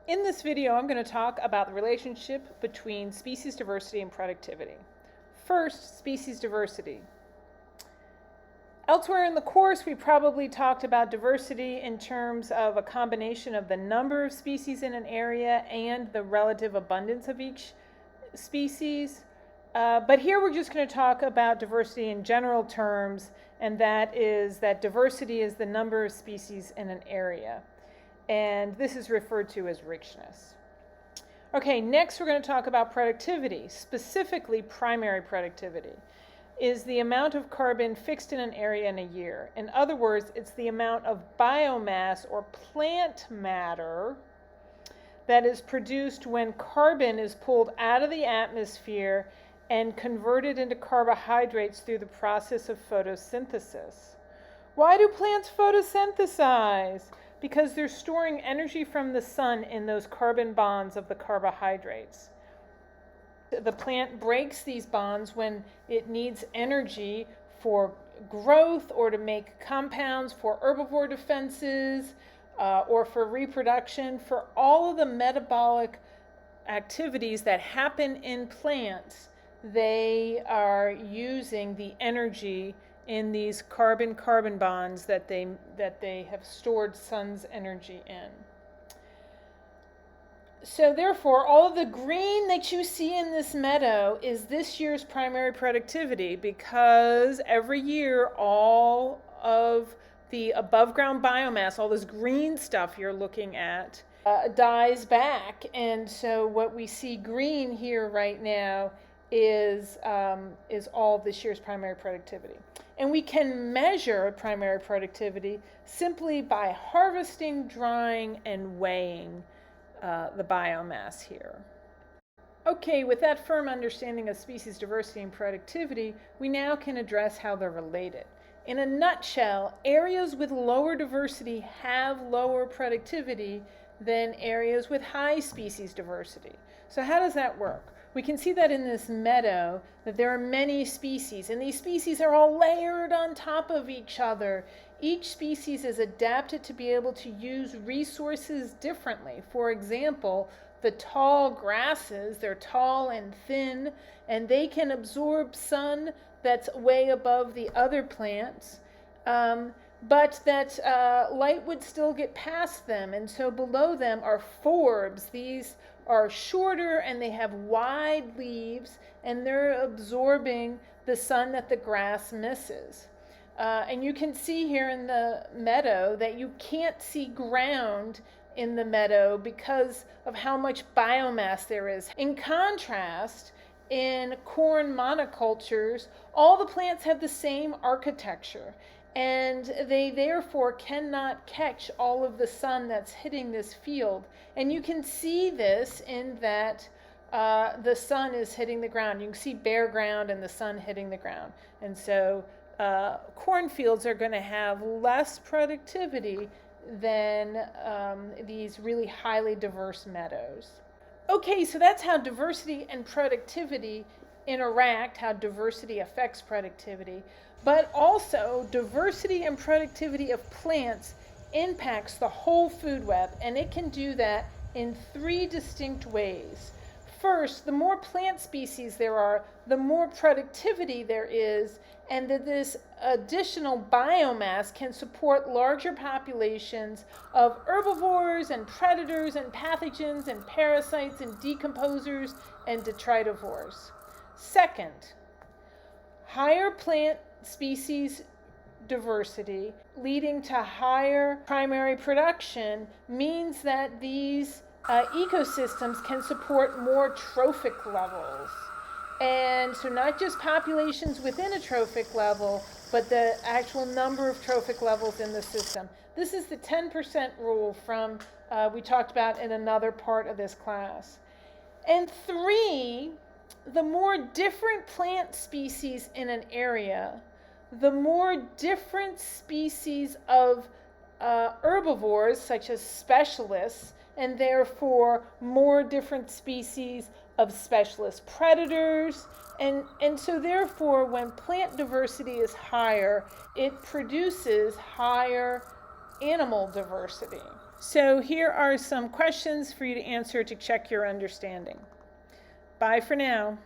In this video, I'm going to talk about the relationship between species diversity and productivity. First, species diversity. Elsewhere in the course, we probably talked about diversity in terms of a combination of the number of species in an area and the relative abundance of each species. But here we're just going to talk about diversity in general terms, and that is that diversity is the number of species in an area. And this is referred to as richness. Okay, next we're going to talk about productivity, specifically primary productivity, is the amount of carbon fixed in an area in a year. In other words, it's the amount of biomass or plant matter that is produced when carbon is pulled out of the atmosphere and converted into carbohydrates through the process of photosynthesis. Why do plants photosynthesize? Because they're storing energy from the sun in those carbon bonds of the carbohydrates. The plant breaks these bonds when it needs energy for growth or to make compounds for herbivore defenses or for reproduction. For all of the metabolic activities that happen in plants, they are using the energy in these carbon-carbon bonds that they have stored sun's energy in. So therefore, all of the green that you see in this meadow is this year's primary productivity, because every year all of the above ground biomass, all this green stuff you're looking at, dies back. And so what we see green here right now is all this year's primary productivity. And we can measure primary productivity simply by harvesting, drying, and weighing the biomass here. Okay, with that firm understanding of species diversity and productivity, we now can address how they're related. In a nutshell, areas with lower diversity have lower productivity than areas with high species diversity. So how does that work? We can see that in this meadow that there are many species, and these species are all layered on top of each other. Each species is adapted to be able to use resources differently. For example, the tall grasses, they're tall and thin, and they can absorb sun that's way above the other plants, but that light would still get past them. And so below them are forbs. These are shorter and they have wide leaves, and they're absorbing the sun that the grass misses. And you can see here in the meadow that you can't see ground in the meadow because of how much biomass there is. In contrast, in corn monocultures, all the plants have the same architecture, and they therefore cannot catch all of the sun that's hitting this field. And you can see this in that the sun is hitting the ground. You can see bare ground and the sun hitting the ground. And so cornfields are going to have less productivity than these really highly diverse meadows. Okay, so that's how diversity and productivity interact, how diversity affects productivity. But also, diversity and productivity of plants impacts the whole food web, and it can do that in three distinct ways. First, the more plant species there are, the more productivity there is, and that this additional biomass can support larger populations of herbivores and predators and pathogens and parasites and decomposers and detritivores. Second, higher plant species diversity leading to higher primary production means that these ecosystems can support more trophic levels. And so not just populations within a trophic level, but the actual number of trophic levels in the system. This is the 10% rule from we talked about in another part of this class. And three, the more different plant species in an area, the more different species of herbivores, such as specialists, and therefore more different species of specialist predators. And so therefore, when plant diversity is higher, it produces higher animal diversity. So here are some questions for you to answer to check your understanding. Bye for now.